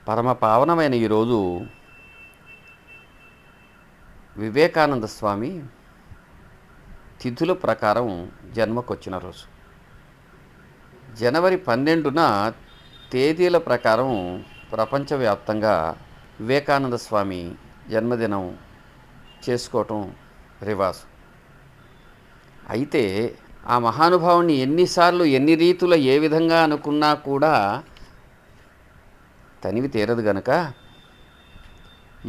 పరమ పావనమైన ఈరోజు వివేకానంద స్వామి తిథుల ప్రకారం జన్మకొచ్చిన రోజు. జనవరి 12న తేదీల ప్రకారం ప్రపంచవ్యాప్తంగా వివేకానంద స్వామి జన్మదినం చేసుకోవటం రివాజు. అయితే ఆ మహానుభావుని ఎన్నిసార్లు ఎన్ని రీతుల ఏ విధంగా అనుకున్నా కూడా తనివి తీరదు గనక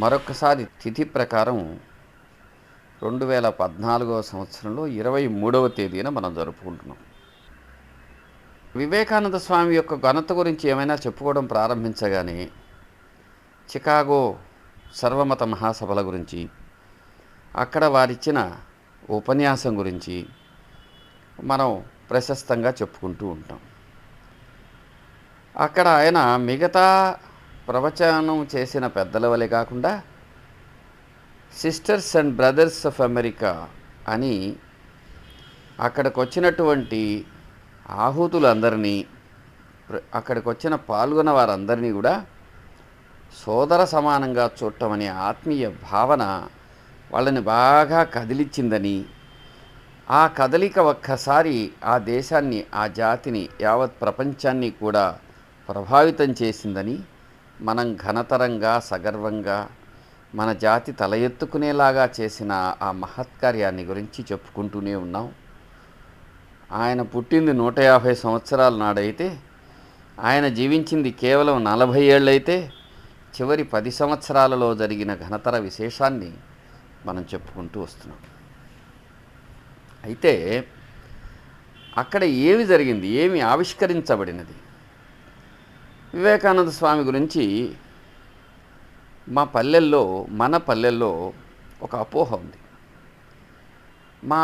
మరొకసారి తిథి ప్రకారం 2014 సంవత్సరంలో 23వ తేదీన మనం జరుపుకుంటున్నాం. వివేకానంద స్వామి యొక్క ఘనత గురించి ఏమైనా చెప్పుకోవడం ప్రారంభించగానే చికాగో సర్వమత మహాసభల గురించి, అక్కడ వారిచ్చిన ఉపన్యాసం గురించి మనం ప్రశస్తంగా చెప్పుకుంటూ ఉంటాం. అక్కడ ఆయన మిగతా ప్రవచనం చేసిన పెద్దల వలె కాకుండా sisters and brothers of America అని అక్కడికి వచ్చినటువంటి ఆహూతులందరినీ, అక్కడికి వచ్చిన పాల్గొన్న వారందరినీ కూడా సోదర సమానంగా చూడటం అనే ఆత్మీయ భావన వాళ్ళని బాగా కదిలించిందని, ఆ కదలిక ఒక్కసారి ఆ దేశాన్ని, ఆ జాతిని, యావత్ ప్రపంచాన్ని కూడా ప్రభావితం చేసిందని మనం ఘనతరంగా సగర్వంగా మన జాతి తల ఎత్తుకునేలాగా చేసిన ఆ మహత్కార్యాన్ని గురించి చెప్పుకుంటూనే ఉన్నాం. ఆయన పుట్టింది 150 సంవత్సరాల నాడైతే, ఆయన జీవించింది కేవలం 40 ఏళ్ళైతే, చివరి 10 సంవత్సరాలలో జరిగిన ఘనతర విశేషాన్ని మనం చెప్పుకుంటూ వస్తున్నాం. అయితే అక్కడ ఏమి జరిగింది, ఏమి ఆవిష్కరించబడినది? వివేకానంద స్వామి గురించి మన పల్లెల్లో ఒక అపోహ ఉంది. మా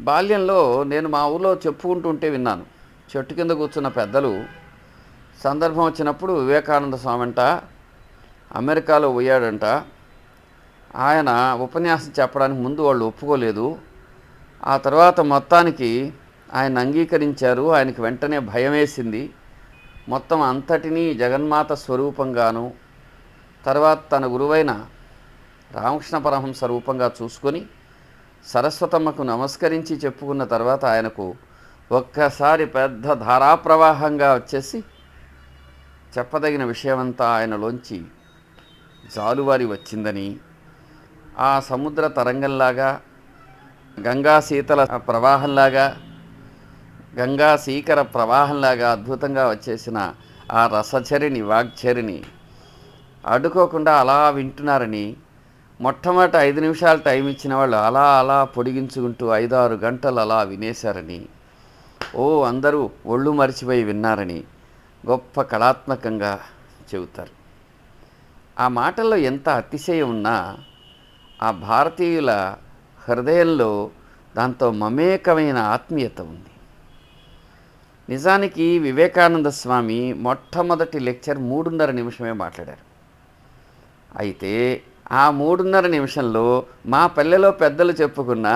బాల్యంలో నేను మా ఊళ్ళో చెప్పుకుంటుంటే విన్నాను. చెట్టు కింద కూర్చున్న పెద్దలు సందర్భం వచ్చినప్పుడు వివేకానంద స్వామి అంట అమెరికాలో పోయాడంట, ఆయన ఉపన్యాసం చెప్పడానికి ముందు వాళ్ళు ఒప్పుకోలేదు, ఆ తర్వాత మొత్తానికి ఆయన అంగీకరించారు, ఆయనకి వెంటనే భయం వేసింది, మొత్తం అంతటినీ జగన్మాత స్వరూపంగాను, తర్వాత తన గురువైన రామకృష్ణ పరమహంస రూపంగా చూసుకొని సరస్వతమ్మకు నమస్కరించి చెప్పుకున్న తర్వాత ఆయనకు ఒక్కసారి పెద్ద ధారాప్రవాహంగా వచ్చేసి చెప్పదగిన విషయమంతా ఆయనలోంచి జాలువారి వచ్చిందని, ఆ సముద్ర తరంగంలాగా, గంగా శీతల ప్రవాహంలాగా, గంగా శీకర ప్రవాహంలాగా అద్భుతంగా వచ్చేసిన ఆ రసచరిని, వాగ్చరిని అడ్డుకోకుండా అలా వింటున్నారని, మొట్టమొదటి 5 నిమిషాలు టైం ఇచ్చిన వాళ్ళు అలా అలా పొడిగించుకుంటూ 5-6 గంటలు అలా వినేశారని, అందరూ ఒళ్ళు మరిచిపోయి విన్నారని గొప్ప కళాత్మకంగా చెబుతారు. ఆ మాటల్లో ఎంత అతిశయం ఉన్నా ఆ భారతీయుల హృదయంలో దాంతో మమేకమైన ఆత్మీయత ఉంది. నిజానికి వివేకానంద స్వామి మొట్టమొదటి లెక్చర్ 3:30 నిమిషమే మాట్లాడారు. అయితే ఆ 3:30 నిమిషంలో మా పల్లెలో పెద్దలు చెప్పుకున్న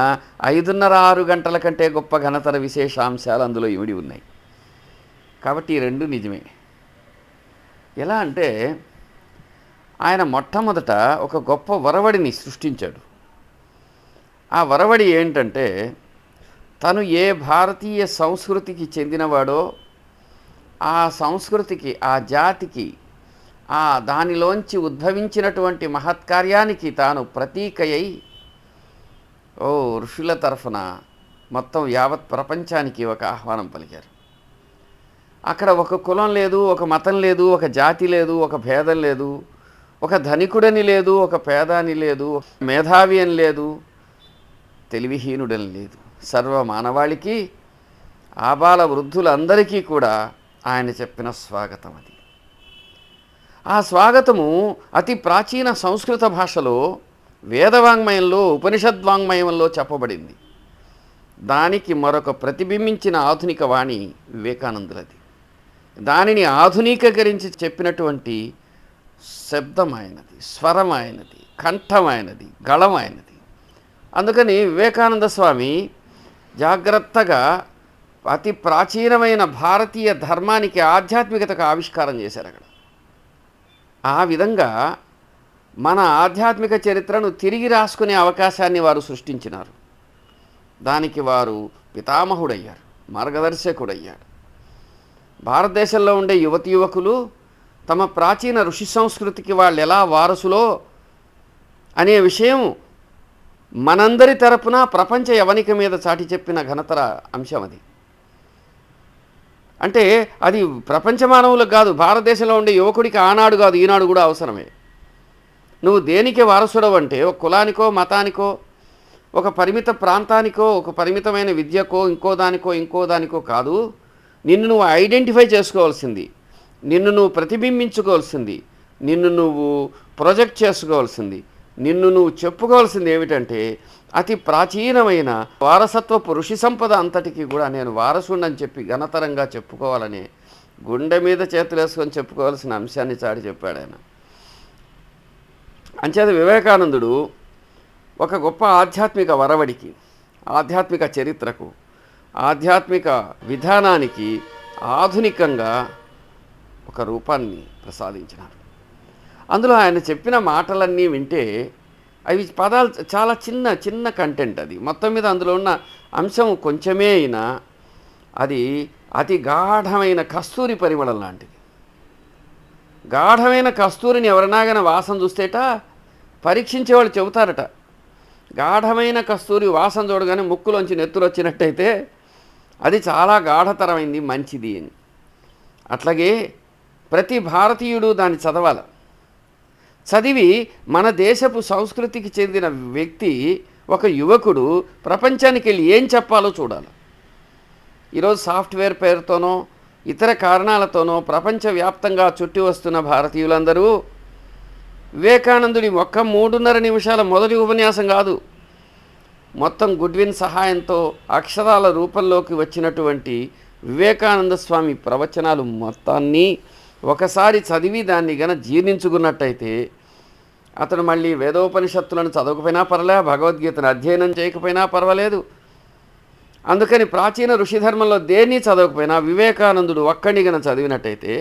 5:30-6 గంటల కంటే గొప్ప ఘనతర విశేషాంశాలు అందులో ఇమిడి ఉన్నాయి. కాబట్టి ఈ రెండు నిజమే. ఎలా అంటే ఆయన మొట్టమొదట ఒక గొప్ప వరవడిని సృష్టించాడు. ఆ వరవడి ఏంటంటే, తను ఏ భారతీయ సంస్కృతికి చెందినవాడో ఆ సంస్కృతికి, ఆ జాతికి, దానిలోంచి ఉద్భవించినటువంటి మహత్కార్యానికి తాను ప్రతీకయ్యి ఋషుల తరఫున మొత్తం యావత్ ప్రపంచానికి ఒక ఆహ్వానం పలికారు. అక్కడ ఒక కులం లేదు, ఒక మతం లేదు, ఒక జాతి లేదు, ఒక భేదం లేదు, ఒక ధనికుడని లేదు, ఒక పేదాని లేదు, మేధావి అని లేదు, తెలివిహీనుడని లేదు. సర్వ మానవాళికి, ఆబాల వృద్ధులందరికీ కూడా ఆయన చెప్పిన స్వాగతం అది. ఆ స్వాగతము అతి ప్రాచీన సంస్కృత భాషలో, వేదవాంగ్మయంలో, ఉపనిషద్వాంగ్మయంలో చెప్పబడింది. దానికి మరొక ప్రతిబింబించిన ఆధునిక వాణి వివేకానందులది. దానిని ఆధునికీకరించి చెప్పినటువంటి శబ్దం ఆయనది, స్వరం ఆయనది, కంఠం ఆయనది, గళం ఆయనది. అందుకని వివేకానంద స్వామి జాగ్రత్తగా అతి ప్రాచీనమైన భారతీయ ధర్మానికి, ఆధ్యాత్మికతకు ఆవిష్కారం చేశారు అక్కడ. ఆ విధంగా మన ఆధ్యాత్మిక చరిత్రను తిరిగి రాసుకునే అవకాశాన్ని వారు సృష్టించినారు. దానికి వారు పితామహుడయ్యారు, మార్గదర్శకుడయ్యాడు. భారతదేశంలో ఉండే యువతి యువకులు తమ ప్రాచీన ఋషి సంస్కృతికి వాళ్ళు ఎలా వారసులో అనే విషయం మనందరి తరపున ప్రపంచ యవనిక మీద చాటి చెప్పిన ఘనతర అంశం అది. అంటే అది ప్రపంచ మానవులకు కాదు, భారతదేశంలో ఉండే యువకుడికి ఆనాడు కాదు ఈనాడు కూడా అవసరమే. నువ్వు దేనికి వారసుడవు అంటే ఒక కులానికో మతానికో ఒక పరిమిత ప్రాంతానికో ఒక పరిమితమైన విద్యకో ఇంకో దానికో కాదు. నిన్ను నువ్వు ఐడెంటిఫై చేసుకోవాల్సింది, నిన్ను నువ్వు ప్రతిబింబించుకోవాల్సింది, నిన్ను నువ్వు ప్రొజెక్ట్ చేసుకోవాల్సింది, నిన్ను నువ్వు చెప్పుకోవాల్సింది ఏమిటంటే అతి ప్రాచీనమైన వారసత్వపు ఋషి సంపద అంతటికి కూడా నేను వారసుండని చెప్పి ఘనతరంగా చెప్పుకోవాలని గుండె మీద చేతులు వేసుకొని చెప్పుకోవాల్సిన అంశాన్ని చాటి చెప్పాడు ఆయన. అంచేత వివేకానందుడు ఒక గొప్ప ఆధ్యాత్మిక వరవడికి, ఆధ్యాత్మిక చరిత్రకు, ఆధ్యాత్మిక విధానానికి ఆధునికంగా ఒక రూపాన్ని ప్రసాదించినారు. అందులో ఆయన చెప్పిన మాటలన్నీ వింటే అవి పదాలు చాలా చిన్న చిన్న కంటెంట్. అది మొత్తం మీద అందులో ఉన్న అంశం కొంచెమే అయినా అది అతి గాఢమైన కస్తూరి పరిమళం లాంటిది. గాఢమైన కస్తూరిని ఎవరైనా కానీ వాసన చూస్తేట పరీక్షించేవాళ్ళు చెబుతారట, గాఢమైన కస్తూరి వాసన చూడగానే ముక్కులోంచి నెత్తురు వచ్చినట్టయితే అది చాలా గాఢతరమైంది, మంచిది అని. అట్లాగే ప్రతి భారతీయుడు దాన్ని చదవాలి. చదివి మన దేశపు సంస్కృతికి చెందిన వ్యక్తి, ఒక యువకుడు ప్రపంచానికి వెళ్ళి ఏం చెప్పాలో చూడాలి. ఈరోజు సాఫ్ట్వేర్ పేరుతోనో ఇతర కారణాలతోనో ప్రపంచవ్యాప్తంగా చుట్టి వస్తున్న భారతీయులందరూ వివేకానందుడి ఒక్క 3.5 నిమిషాల మొదటి ఉపన్యాసం కాదు, మొత్తం గుడ్విన్ సహాయంతో అక్షరాల రూపంలోకి వచ్చినటువంటి వివేకానంద స్వామి ప్రవచనాలు మొత్తాన్ని ఒకసారి చదివి దాన్ని గన జీర్ణించుకున్నట్టయితే అతను మళ్ళీ వేదోపనిషత్తులను చదవకపోయినా పర్లే, భగవద్గీతను అధ్యయనం చేయకపోయినా పర్వాలేదు. అందుకని ప్రాచీన ఋషిధర్మంలో దేన్ని చదవకపోయినా వివేకానందుడు ఒక్కడిని గన చదివినట్టయితే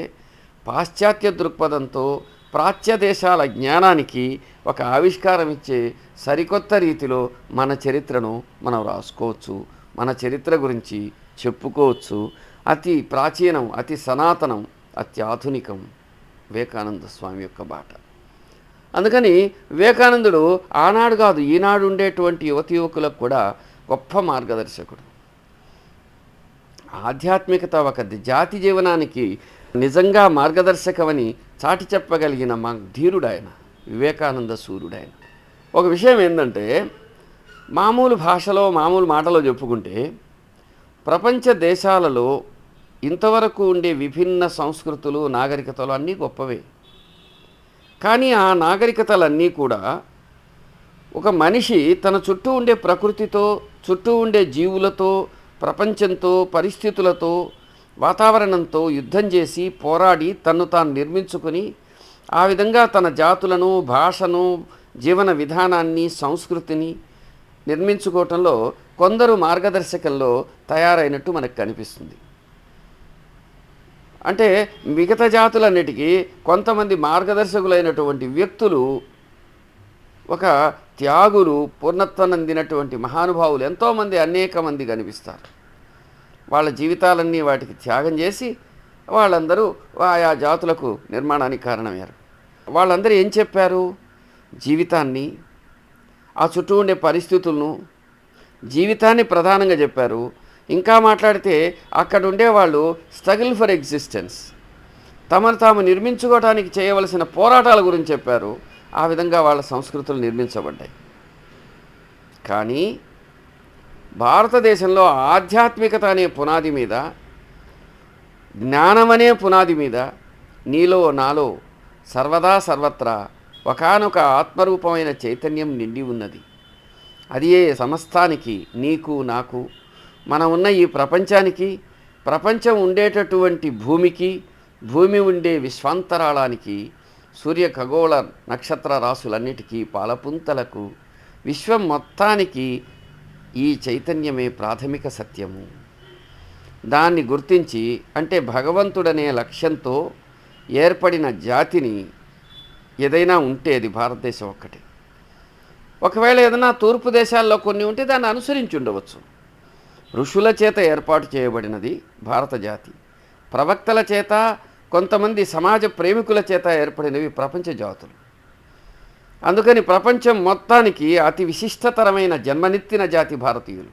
పాశ్చాత్య దృక్పథంతో ప్రాచ్య దేశాల జ్ఞానానికి ఒక ఆవిష్కారం ఇచ్చే సరికొత్త రీతిలో మన చరిత్రను మనం రాసుకోవచ్చు, మన చరిత్ర గురించి చెప్పుకోవచ్చు. అతి ప్రాచీనం, అతి సనాతనం, అత్యాధునికం వివేకానంద స్వామి యొక్క బాట. అందుకని వివేకానందుడు ఆనాడు కాదు ఈనాడు ఉండేటువంటి యువతి యువకులకు కూడా గొప్ప మార్గదర్శకుడు. ఆధ్యాత్మికత ఒక జాతి జీవనానికి నిజంగా మార్గదర్శకమని చాటి చెప్పగలిగిన మా ధీరుడు ఆయన, వివేకానంద సూర్యుడాయన. ఒక విషయం ఏంటంటే మామూలు భాషలో మామూలు మాటలో చెప్పుకుంటే ప్రపంచ దేశాలలో ఇంతవరకు ఉండే విభిన్న సంస్కృతులు నాగరికతలు అన్నీ గొప్పవే. కానీ ఆ నాగరికతలన్నీ కూడా ఒక మనిషి తన చుట్టూ ఉండే ప్రకృతితో, చుట్టూ ఉండే జీవులతో, ప్రపంచంతో, పరిస్థితులతో, వాతావరణంతో యుద్ధం చేసి పోరాడి తన్ను తాను నిర్మించుకొని ఆ విధంగా తన జాతులను, భాషను, జీవన విధానాన్ని, సంస్కృతిని నిర్మించుకోవటంలో కొందరు మార్గదర్శకంలో తయారైనట్టు మనకు కనిపిస్తుంది. అంటే మిగతా జాతులన్నిటికీ కొంతమంది మార్గదర్శకులైనటువంటి వ్యక్తులు, ఒక త్యాగులు, పూర్ణత్వం అందినటువంటి మహానుభావులు ఎంతోమంది, అనేక మంది కనిపిస్తారు. వాళ్ళ జీవితాలన్నీ వాటికి త్యాగం చేసి వాళ్ళందరూ ఆయా జాతులకు నిర్మాణానికి కారణమయ్యారు. వాళ్ళందరూ ఏం చెప్పారు? జీవితాన్ని, ఆ చుట్టూ ఉండే పరిస్థితులను, జీవితాన్ని ప్రధానంగా చెప్పారు. ఇంకా మాట్లాడితే అక్కడ ఉండేవాళ్ళు స్ట్రగుల్ ఫర్ ఎగ్జిస్టెన్స్, తమను తాము నిర్మించుకోవడానికి చేయవలసిన పోరాటాల గురించి చెప్పారు. ఆ విధంగా వాళ్ళ సంస్కృతులు నిర్మించబడ్డాయి. కానీ భారతదేశంలో ఆధ్యాత్మికత అనే పునాది మీద, జ్ఞానం అనే పునాది మీద నీలో నాలో సర్వదా సర్వత్రా ఒకానొక ఆత్మరూపమైన చైతన్యం నిండి ఉన్నది. అది ఏ సమస్తానికి, నీకు నాకు, మనం ఉన్న ఈ ప్రపంచానికి, ప్రపంచం ఉండేటటువంటి భూమికి, భూమి ఉండే విశ్వాంతరాళానికి, సూర్య ఖగోళ నక్షత్ర రాశులన్నిటికీ, పాలపుంతలకు, విశ్వం మొత్తానికి ఈ చైతన్యమే ప్రాథమిక సత్యము. దాన్ని గుర్తించి, అంటే భగవంతుడనే లక్ష్యంతో ఏర్పడిన జాతిని ఏదైనా ఉంటే అది భారతదేశం ఒక్కటే. ఒకవేళ ఏదైనా తూర్పు దేశాల్లో కొన్ని ఉంటే దాన్ని అనుసరించి ఉండవచ్చు. ఋషుల చేత ఏర్పాటు చేయబడినది భారత జాతి. ప్రవక్తల చేత, కొంతమంది సమాజ ప్రేమికుల చేత ఏర్పడినవి ప్రపంచ జాతులు. అందుకని ప్రపంచం మొత్తానికి అతి విశిష్టతరమైన జన్మనెత్తిన జాతి భారతీయులు.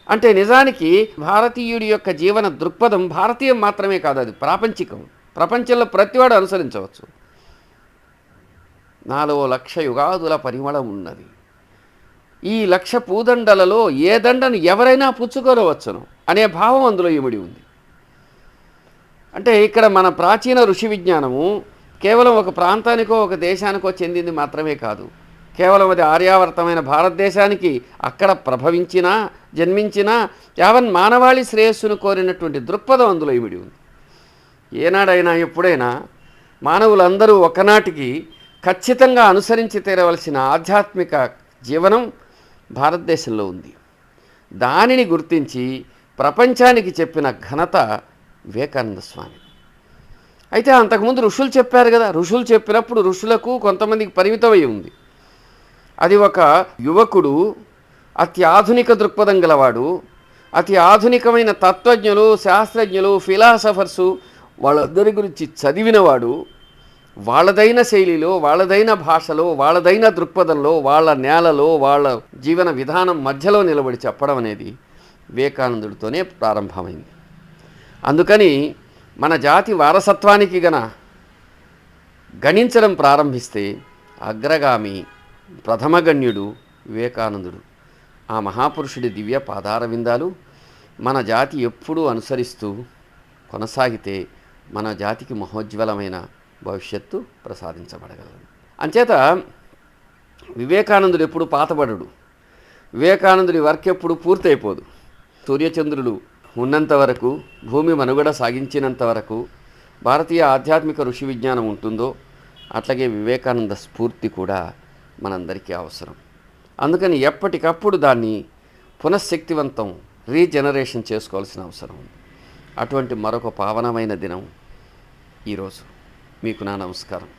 అంటే నిజానికి భారతీయుడి యొక్క జీవన దృక్పథం భారతీయం మాత్రమే కాదు, అది ప్రాపంచికం. ప్రపంచంలో ప్రతివాడు అనుసరించవచ్చు. 4,00,000 యుగాదుల పరిమళం ఉన్నది. ఈ 1,00,000 పూదండలలో ఏ దండను ఎవరైనా పుచ్చుకోవచ్చును అనే భావం అందులో ఇమిడి ఉంది. అంటే ఇక్కడ మన ప్రాచీన ఋషి విజ్ఞానము కేవలం ఒక ప్రాంతానికో ఒక దేశానికో చెందింది మాత్రమే కాదు. కేవలం అది ఆర్యావర్తమైన భారతదేశానికి అక్కడ ప్రభవించినా జన్మించినా యావన్ మానవాళి శ్రేయస్సును కోరినటువంటి దృక్పథం అందులో ఇమిడి ఉంది. ఏనాడైనా ఎప్పుడైనా మానవులందరూ ఒకనాటికి ఖచ్చితంగా అనుసరించి తీరవలసిన ఆధ్యాత్మిక జీవనం భారతదేశంలో ఉంది. దానిని గుర్తించి ప్రపంచానికి చెప్పిన ఘనత వివేకానంద స్వామి. అయితే అంతకుముందు ఋషులు చెప్పారు కదా, ఋషులు చెప్పినప్పుడు ఋషులకు కొంతమందికి పరిమితమై ఉంది. అది ఒక యువకుడు, అత్యాధునిక దృక్పథం గలవాడు, అతి ఆధునికమైన తత్వజ్ఞులు, శాస్త్రజ్ఞులు, ఫిలాసఫర్సు వాళ్ళందరి గురించి చదివినవాడు, వాళ్ళదైన శైలిలో, వాళ్ళదైన భాషలో, వాళ్ళదైన దృక్పథంలో, వాళ్ళ నేలలో, వాళ్ళ జీవన విధానం మధ్యలో నిలబడి చెప్పడం అనేది వివేకానందుడితోనే ప్రారంభమైంది. అందుకని మన జాతి వారసత్వానికి గణించడం ప్రారంభిస్తే అగ్రగామి ప్రథమగణ్యుడు వివేకానందుడు. ఆ మహాపురుషుడి దివ్య పాదార విందాలు మన జాతి ఎప్పుడూ అనుసరిస్తూ కొనసాగితే మన జాతికి మహోజ్వలమైన భవిష్యత్తు ప్రసాదించబడగలదు. అంచేత వివేకానందుడు ఎప్పుడు పాతబడడు. వివేకానందుడి వర్క్ ఎప్పుడు పూర్తయిపోదు. సూర్యచంద్రులు ఉన్నంత వరకు, భూమి మనుగడ సాగించినంత వరకు భారతీయ ఆధ్యాత్మిక ఋషి విజ్ఞానం ఉంటుందో అట్లాగే వివేకానంద స్ఫూర్తి కూడా మనందరికీ అవసరం. అందుకని ఎప్పటికప్పుడు దాన్ని పునఃశక్తివంతం, రీజనరేషన్ చేసుకోవాల్సిన అవసరం ఉంది. అటువంటి మరొక పావనమైన దినం ఈరోజు. మీకు నా నమస్కారం.